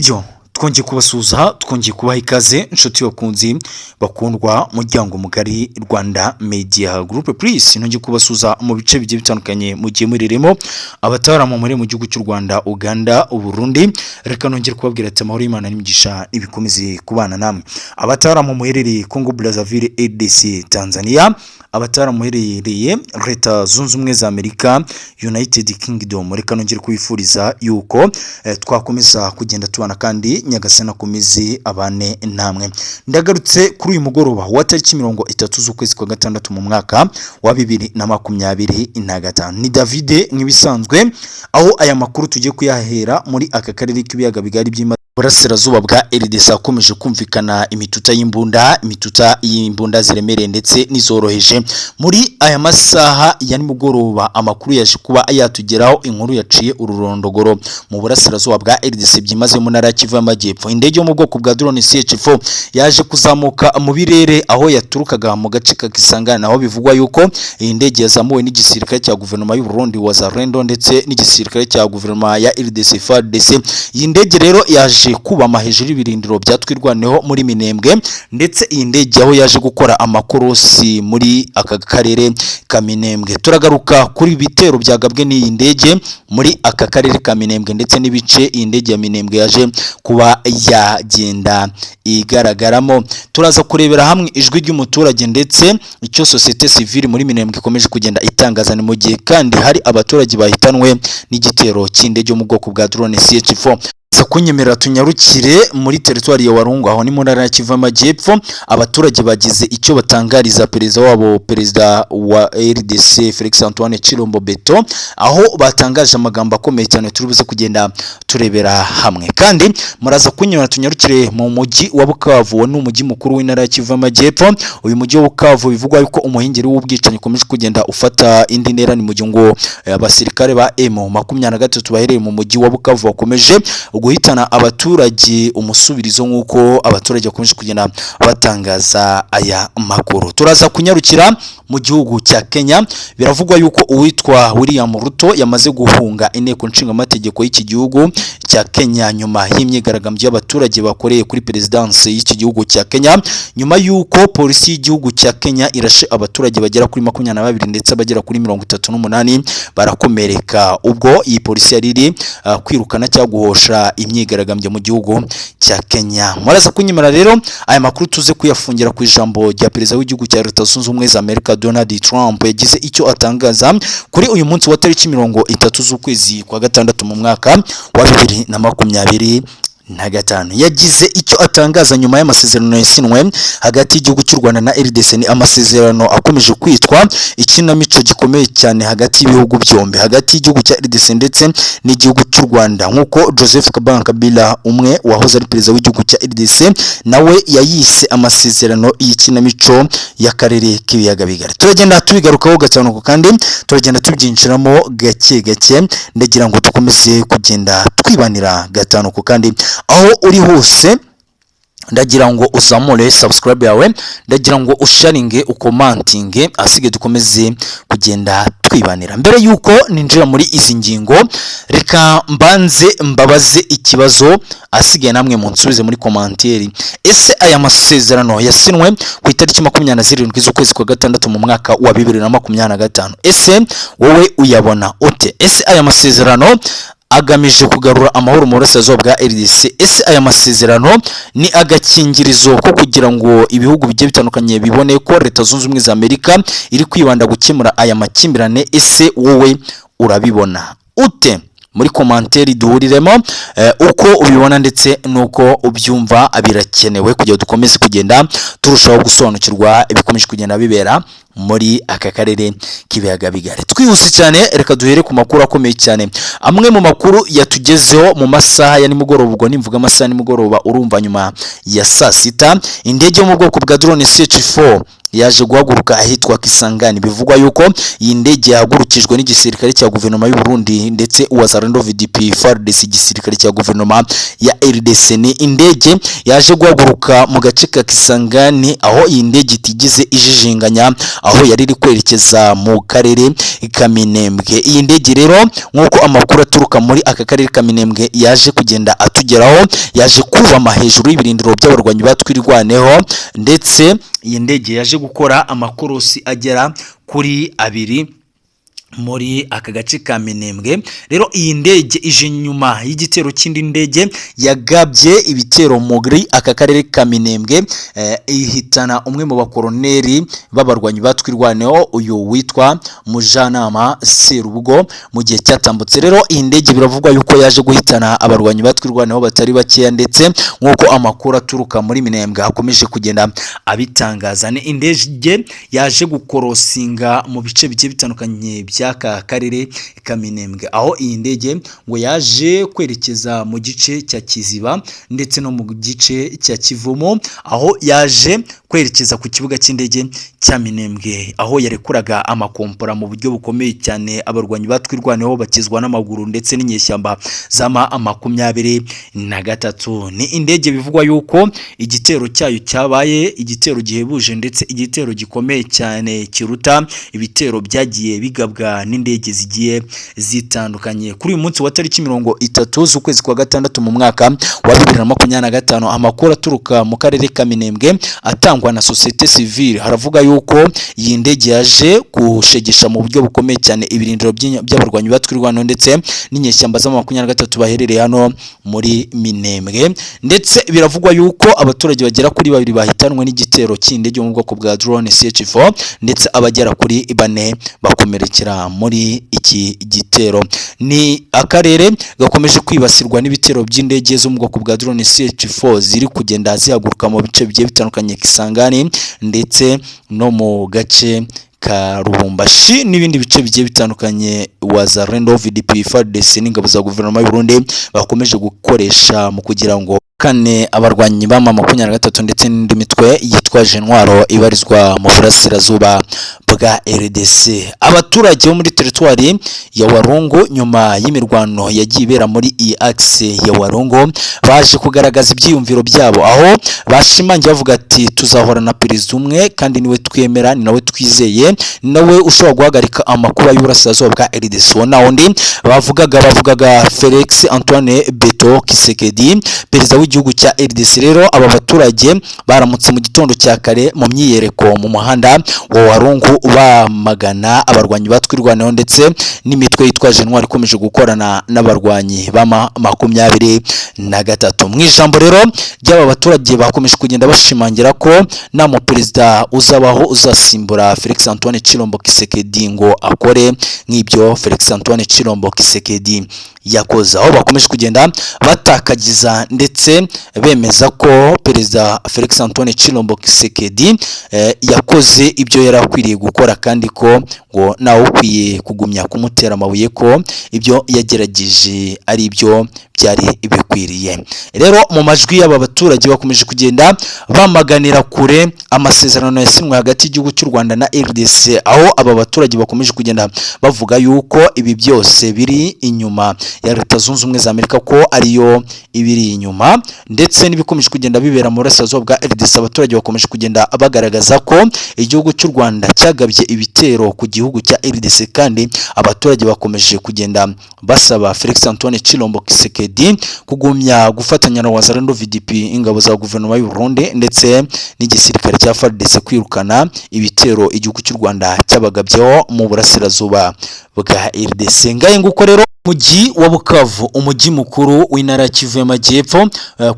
Yo twongeye kubasuza twongeye kubaha ikaze inshuti bakunzi bakundwa muryango mugari Rwanda Media Group Please nongeye kubasuza mu bice bigiye bitandukanye mu gihe muriremo abataramo muri mu gihugu cy'u Rwanda Uganda Uburundi reka nongeye kubabwira ati amahoro y'Imana n'imigisha ibikomeze kubana namwe abataramo muherereye Congo Brazzaville RDC Tanzania abataramo muherereye Leta Zunze Ubumwe za Amerika United Kingdom reka nongeye kubifuriza yuko twakomeza kugenda tubana kandi Nyagasana komeze abane namwe ndagarutse kuri uyu mugoroba wa tariki 30 z'ukwezi kwa gatandatu mu mwaka wa 2025 ni David nk'ibisanzwe aho aya makuru tugiye kuyahera muri aka karere k'ibiyaga bigari Burasirazuba bwa RDC akomeje kumvikana imituta y'imbunda ziremereye ndetse nizoroheje muri aya masaha ya nimugoroba amakuru yaje kuba yatugeraho inkuru yaciye ururondogoro mu burasirazuba bwa RDC byimaze mu ntara Kivu y'Amajyepfo indege yo mu bwoko bwa drone CH4 yaje kuzamuka mu birere aho yaturukaga mu gace ka Kisangani aho bivugwa yuko iyi ndege yazamuwe n'igisirikare cya guverinoma y'u Burundi Wazalendo ndetse n'igisirikare cya guverinoma ya RDC FARDC iyi ndege rero yaje kubama hejuru y'ibirindiro byatwirwaneho muri Minembwe ndetse iyi ndege aho yaje gukora amakorosi muri aka karere ka Minembwe turagaruka kuri bitero byagabwe n'iyi ndege muri aka karere ka Minembwe ndetse n'ibice iyi ndege ya Minembwe yaje kuba yagenda igaragaramo turaza kurebera hamwe ijwi ry'umuturage ndetse icyo societe civile muri Minembwe ikomeje kugenda itangaza ni mu gihe kandi hari abaturage bahitanwe n'igitero cy'indege yo mu bwoko bwa drone CH4 kunyemerera tunyarukire muri territoire ya Warungu aho ni mu ntara ya Kivu y'Amajyepfo abaturage bagize icyo batangariza perezida wa RDC Felix Antoine Chilombo Beto aho batangaje amagambo akomeye cyane turibuze kugenda turebera hamwe kandi muraza kunyemerera tunyarukire mu mujyi wa Bukavu ni umujyi mukuru w'intara ya Kivu y'Amajyepfo uyu mujyi wa Bukavu bivugwa yuko umuhingeri w'ubwicanyi ukomeje kugenda ufata indi ntera ni mu gihe ngo abasirikare ba M23 bahereye mu mujyi wa Bukavu bakomeje guhitana abaturage umusubirizo nk'uko abaturage bakomeje kugenda batangaza aya makuru turaza kunyarukira mu gihugu cya Kenya biravugwa yuko uwitwa William Ruto yamaze guhunga inteko nshinga amategeko y'iki gihugu cya Kenya nyuma y'imyigaragambyo y'abaturage bakoreye kuri presidence y'iki gihugu cya Kenya nyuma yuko polisi y'igihugu cya Kenya irashe abaturage bagera kuri 22 ndetse bagera kuri 38 barakomereka ubwo iyi polisi yariri kwirukana cyangwa guhosha imyigaragambyo mu gihugu cya Kenya muraza kunyimara rero aya makuru tuze kuyafungira ku ijambo rya perezida w'igihugu cya Leta Zunze Ubumwe za Amerika Donald Trump yagize icyo atangaza kuri uyu munsi wa tariki 30 z'ukwezi kwa gatandatu mu mwaka wa 2025 yagize icyo atangaza nyuma y'amasezerano yasinwe hagati y'igihugu cy'u Rwanda na RDC ni amasezerano akomeje kwitwa ikinamico gikomeye cyane hagati y'ibihugu byombi hagati y'igihugu cya RDC ndetse n'igihugu cy'u Rwanda nkuko Joseph Kabila umwe wahoze ari perezida w'igihugu cya RDC nawe yayise amasezerano y'ikinamico y'akarere k'ibiyaga bigari turagenda tubigarukaho gatanu kandi turagenda tubyinjiramo gake gake ndagira ngo dukomeze kugenda twibanira gatanu kandi aho uri hose ndagira ngo uzamure subscribe yawe ndagira ngo usharinge ukomantinge asige dukomeze kugenda twibanira mbere yuko ninjira muri izi ngingo reka mbabaze ikibazo asigaye namwe mu nsubize muri commentaire ese aya masezerano yasinwe ku itariki 27 z'ukwezi kwa gatandatu mu mwaka wa 2025 ese wowe uyabona ute ese aya masezerano agamije kugarura amahoro mu burasirazuba bwa RDC ese aya masezerano ni agakingirizo ko kugira ngo ibihugu bigiye bitandukanye bibone ko Leta Zunze Ubumwe za Amerika iri kwibanda gukemura aya makimbirane ese wowe urabibona ute muri commentaire duhuriremo uko ubibona ndetse nuko ubyumva birakenewe kugira dukomeze kugenda turushaho gusobanukirwa ibikomeje kugenda bibera muri aka karere k'ibiyaga bigari twihuse cyane reka duhere ku makuru akomeye cyane amwe mu makuru yatugezeho mu masaha ya nimugoroba ubwo nimvuga amasaha nimugoroba urumva nyuma ya saa sita indege yo mu bwoko bwa drone CH4 yaje guhaguruka ahitwa Kisangani. Bivugwa yuko iyi ndege yahagurukijwe n'igisirikare cya guverinoma y'u Burundi ndetse Wazalendo VDP FARDC igisirikare cya guverinoma ya RDC. Ni indege yaje guhaguruka mu gace ka Kisangani aho iyi ndege itigize ijijinganya, aho yari iri kwerekeza mu karere ka Minembwe. Iyi ndege rero nk'uko amakuru aturuka muri aka karere ka Minembwe yaje kugenda atugeraho, yaje kubama hejuru y'ibirindiro by'abarwanyi batwirwaneho, ndetse iyi ndege yaje gukora amakorosi agera kuri 2 muri aka gace ka Minembwe. Rero iyi ndege ije nyuma y'igitero cy'indi ndege yagabye ibitero muri aka karere ka Minembwe, ihitana umwe mu bakoroneri b'abarwanyi batwirwaneho, uyu witwa Mujanama Serubugo mu gihe cyatambutse. Rero iyi ndege biravugwa yuko yaje guhitana abarwanyi batwirwaneho batari bakeya, ndetse nk'uko amakuru aturuka muri Minembwe akomeje kugenda abitangaza. Ni indege yaje gukorosinga mu bice bigiye bitandukanye by'aka karere ka Minembwe, aho iyi ndege ngo yaje kwerekeza mu gice cya Kiziba ndetse no mu gice cya Kivumo, aho yaje kwerekeza ku kibuga cy'indege cya Minembwe, aho yarekuraga amakompora mu buryo bukomeye cyane abarwanyi batwirwaneho bakizwa n'amaguru ndetse n'inyeshyamba zama 23. Ni indege bivugwa yuko igitero cyayo cyabaye igitero gihebuje ndetse igitero gikomeye cyane kiruta ibitero byagiye bigabwa n'indege zigiye zitandukanye. Kuri uyu munsi wa tariki 30 z'ukwezi kwa gatandatu mu mwaka wa 2025, amakuru aturuka mu karere ka Minembwe atangwa na societe civile haravuga yuko iyi ndege yaje gushegesha mu buryo bukomeye cyane ibirindiro by'abarwanyi batwirwano ndetse n'inyeshyamba za 23 baherereye hano muri Minembwe. Ndetse biravugwa yuko abaturage bagera kuri 2 bahitanwe n'igitero cy'indege mu bwoko bwa drone CH4, ndetse abagera kuri 4 bakomerekera muri iki gitero. Ni akarere gakomeje kwibasirwa n'ibitero by'indege zo mu bwoko bwa drone CH4 ziri kugenda zihaguruka mu bice bigiye bitandukanye Kisangani ndetse no mu gace ka Rubumbashi n'ibindi bice bigiye bitandukanye. Wazalendo VDP FARDC n'ingabo za guverinoma y'u Burundi bakomeje gukoresha mu kugira ngo kane abarwanyi ba 23 ndetse n'indi mitwe yitwaje intwaro ibarizwa mu burasirazuba bwa RDC. Abaturage bo muri territoire ya Warongo nyuma y'imirwano yagiye ibera muri iyi axe ya Warongo baje kugaragaza ibyiyumviro byabo, aho bashimangiye bavuga ati tuzahora na perezida umwe kandi niwe twemera, ni nawe twizeye, nawe ushobora guhagarika amakuba y'uburasirazuba bwa RDC. Nawundi bavugaga Felix Antoine Beto Kisekedi, perezida w'igihugu cya RDC. Rero aba baturage baramutse mu gitondo cya kare mu myiyereko mu muhanda wa Warongo bamagana abarwanyi batwirwaneho ndetse n'imitwe yitwaje intwari ikomeje gukorana n'abarwanyi ba 23. Mu ijambo rero ry'aba baturage bakomeje kugenda bashimangira ko nta mu perezida uzabaho uzasimbura Felix Antoine Chilombo Kisekedi ngo akore nk'ibyo Felix Antoine Chilombo Kisekedi yakoze, aho bakomeje kugenda batakagiza ndetse bemeza ko perezida Felix Antoine Chilombo Kisekedi yakoze ibyo yari akwiriye gukora, kandi ko ngo nawe ukwiye kugumya kumutera amabuye ko ibyo yagerageje ari ibyo byari bikwiriye. Rero mu majwi y'aba baturage bakomeje kugenda bamaganira kure amasezerano yasinywe hagati y'igihugu cy'u Rwanda na RDC, aho aba baturage bakomeje kugenda bavuga yuko ibi byose biri inyuma ya Leta Zunze Ubumwe za Amerika, ko ariyo ibiri inyuma, ndetse n'ibikomeje kugenda bibera mu burasirazuba bwa RDC. Abaturage bakomeje kugenda bagaragaza ko igihugu cy'u Rwanda cyagabye ibitero ku gihugu cya RDC, kandi abaturage bakomeje kugenda basaba Felix Antoine Chilombo Kisekedi kugumya gufatanya na Wazalendo VDP, ingabo za guverinoma y'u Burundi ndetse n'igisirikare cya FARDC kwirukana ibitero igihugu cy'u Rwanda cyabagabyeho mu burasirazuba bwa RDC. Ngaye nguko rero Muji wa Bukavu, umujyi mukuru w'intara ya Kivu y'Amajyepfo,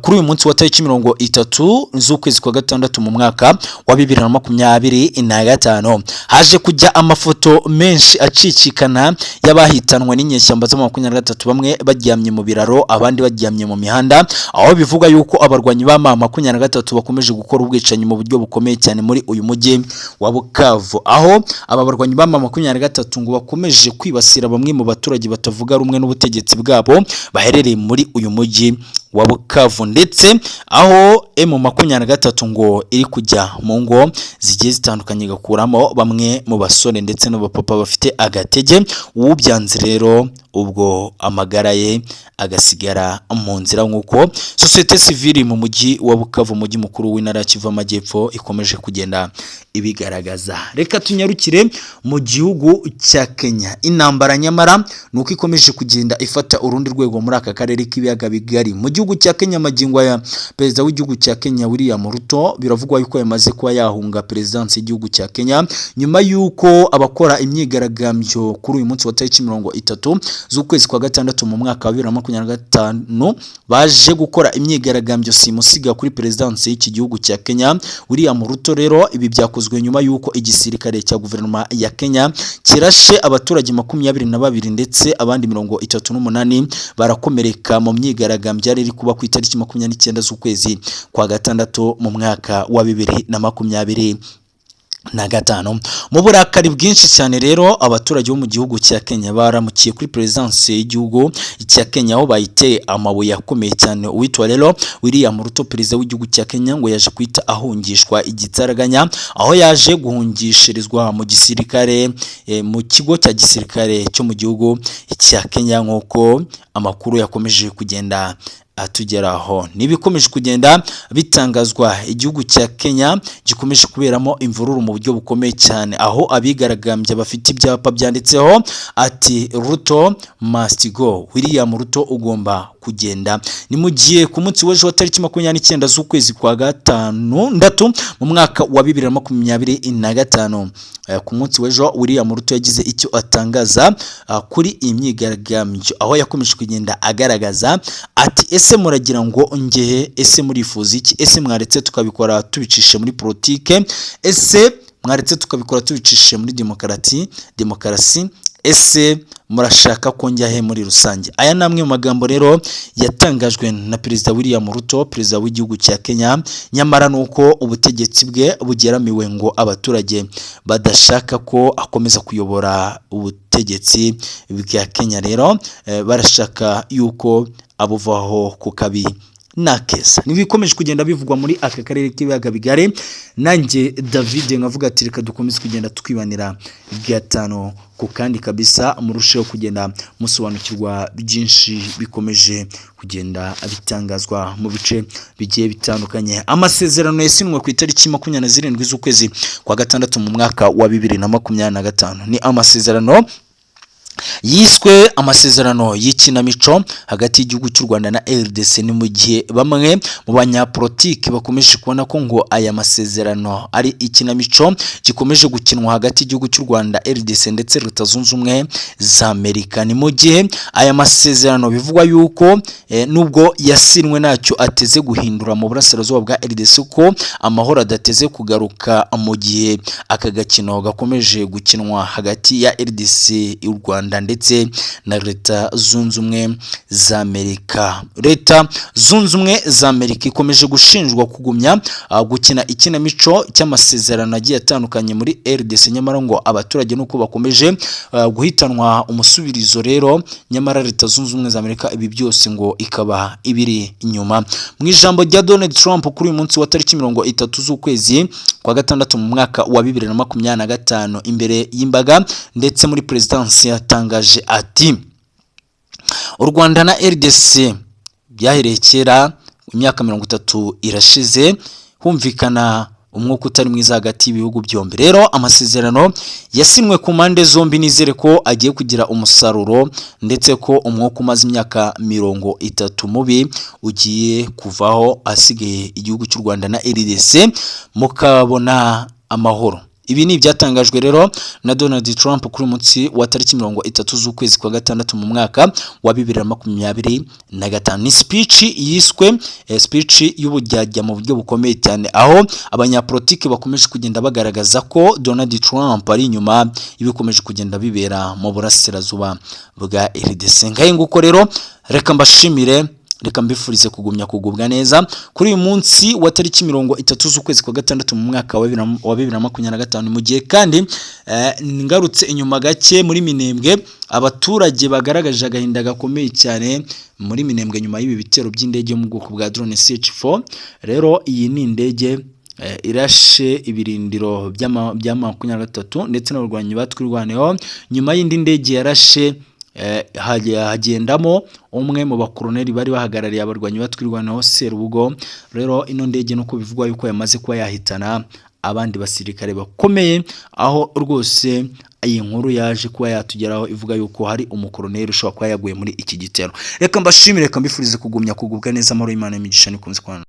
kuri uyu munsi wa tariki 30 z'ukwezi kwa gatandatu mu mwaka wa 2025 haje kujya amafoto menshi acicikana y'abahitanwe n'inyeshyamba za 23, bamwe baryamye mu biraro abandi baryamye mu mihanda, aho bivuga yuko abarwanyi ba 23 bakomeje gukora ubwicanyi mu buryo bukomeye cyane muri uyu mujyi wa Bukavu, aho aba barwanyi ba 23 ngo bakomeje kwibasira bamwe mu baturage batavuga rumwe n'ubutegetsi bwabo baherereye muri uyu mujyi wa Bukavu, ndetse aho M23 ngo iri kujya mu ngo zigiye zitandukanye gakuramo bamwe mu basore ndetse n'abapapa bafite agatege. Ubyanze rero ubwo amagara ye agasigara mu nzira, nk'uko societe civile mu mujyi wa Bukavu, mujyi mukuru w'intara ya Kivu Amajyepfo, ikomeje kugenda ibigaragaza. Reka tunyarukire mu gihugu cya Kenya. Intambara nyamara nuko ikomeje kugenda ifata urundi rwego muri aka karere k'ibiyaga bigari. Mu gihugu cya Kenya magingo ya perezida w'igihugu cya Kenya William Ruto biravugwa yuko yamaze kuba yahunga presidency y'igihugu cya Kenya nyuma yuko abakora imyigaragambyo kuri uyu munsi wa tariki 30 z'ukwezi kwa gatandatu mu mwaka wa 2025 baje gukora imyigaragambyo simusiga kuri presidency y'iki gihugu cya Kenya William Ruto. Rero ibi byakozwe nyuma yuko igisirikare cya guverinoma ya Kenya kirashe abaturage 22 ndetse abandi 38 barakomereka mu myigaragambyo yari kuba ku itariki 29 z'ukwezi kwa gatandatu mu mwaka wa 2025. Mu burakari bwinshi cyane rero abaturage bo mu gihugu cya Kenya baramukiye kuri presidency y'igihugu cya Kenya, aho bayiteye amabuye akomeye cyane. Uwitwa rero William Ruto, perezida w'igihugu cya Kenya, ngo yaje kwita ahungishwa igitaraganya, aho yaje guhungishirizwa mu gisirikare mu kigo cya gisirikare cyo mu gihugu cya Kenya, nk'uko amakuru yakomeje kugenda atugeraho. Nibikomeje kugenda bitangazwa, igihugu cya Kenya gikomeje kuberamo imvururu mu buryo bukomeye cyane, aho abigaragambya bafite ibyapa byanditseho ati Ruto must go, William Ruto ugomba kugenda. Ni mu gihe ku munsi w'ejo wa tariki 29 z'ukwezi kwa gatandatu mu mwaka wa 2025, ku munsi w'ejo William Ruto yagize icyo atangaza kuri imyigaragambyo, aho yakomeje kugenda agaragaza ati ese muragira ngo ngehe, ese murifuza iki, ese mwaretse tukabikora tubicishe muri politike, ese mwaretse tukabikora tubicishe muri demokarasi, ese murashaka ko njyahe muri rusange. Aya namwe mu magambo rero yatangajwe na perezida William Ruto, perezida w'igihugu cya Kenya, nyamara nuko ubutegetsi bwe bugeramiwe ngo abaturage badashaka ko akomeza kuyobora ubutegetsi bwa Kenya. Rero barashaka yuko abuvaho ku kabi nakeza. Nibikomeje kugenda bivugwa muri aka karere k'ibiyaga bigari. Nanjye David nkavuga ati reka dukomeze kugenda twibanira gatano ku kandi kabisa, murusheho kugenda musobanukirwa byinshi bikomeje kugenda bitangazwa mu bice bigiye bitandukanye. Amasezerano yasinwe ku itariki 27 z'ukwezi kwa gatandatu mu mwaka wa 2025 ni amasezerano yiswe amasezerano y'ikinamico hagati y'igihugu cy'u Rwanda na RDC. ni mu gihe bamwe mu banyapolitiki bakomeje kubona ko ngo aya masezerano ari ikinamico gikomeje gukinwa hagati y'igihugu cy'u Rwanda, RDC ndetse Leta Zunze Ubumwe za Amerika. Ni mu gihe aya masezerano bivugwa yuko nubwo yasinwe ntacyo ateze guhindura mu burasirazuba bwa RDC, ko amahoro adateze kugaruka mu gihe aka gakino gakomeje gukinwa hagati ya RDC y'u Rwanda ndetse na Leta Zunze Ubumwe za Amerika. Leta Zunze Ubumwe za Amerika ikomeje gushinjwa kugumya gukina ikinamico cy'amasezerano agiye atandukanye muri RDC, nyamara ngo abaturage nuko bakomeje guhitanwa umusubirizo. Rero nyamara Leta Zunze Ubumwe za Amerika ibi byose ngo ikaba ibiri inyuma. Mu ijambo rya Donald Trump kuri uyu munsi wa tariki 30 z'ukwezi kwa gatandatu mu mwaka wa 2025 imbere y'imbaga ndetse muri presidency yatangaje ati u Rwanda na RDC byahereye kera, imyaka 30 irashize humvikana umwuka utari mwiza hagati y'ibihugu byombi. Rero amasezerano yasinwe ku mpande zombi, nizere ko agiye kugira umusaruro ndetse ko umwuka umaze imyaka 30 mubi ugiye kuvaho, asigaye igihugu cy'u Rwanda na RDC mukabona amahoro. Ibi ni byatangajwe rero na Donald Trump kuri munsi wa tariki 30 z'ukwezi kwa gatandatu mu mwaka wa 2025. Ni speech yiswe speech y'ubujyajya mu buryo bukomeye cyane, aho abanyapolitiki bakomeje kugenda bagaragaza ko Donald Trump ari inyuma y'ibikomeje kugenda bibera mu burasirazuba bwa RDC. Ngaye nguko rero reka mbashimire reka mbifurize kugumya kugubwa neza kuri uyu munsi wa tariki 30 z'ukwezi kwa gatandatu mu mwaka wa 2025 mu gihe kandi ngarutse inyuma gake muri Minembwe abaturage bagaragaje agahinda gakomeye cyane muri Minembwe nyuma y'ibi bitero by'indege yo mu bwoko bwa drone CH4. Rero iyi ni indege irashe ibirindiro bya 23 ndetse n'abarwanyi batwirwaneho nyuma y'indi ndege yarashe hagendamo umwe mu bakoloneli bari bahagarariye abarwanyi batwirwaneho Serubugo. Rero ino ndege nuko bivugwa yuko yamaze kuba yahitana abandi basirikare bakomeye, aho rwose iyi nkuru yaje kuba yatugeraho ivuga yuko hari umukoloneli ushobora kuba yaguye muri iki gitero. Reka mbashimire, reka mbifurize kugumya kugubwa neza, amahoro y'Imana y'imigisha nikunze kwana.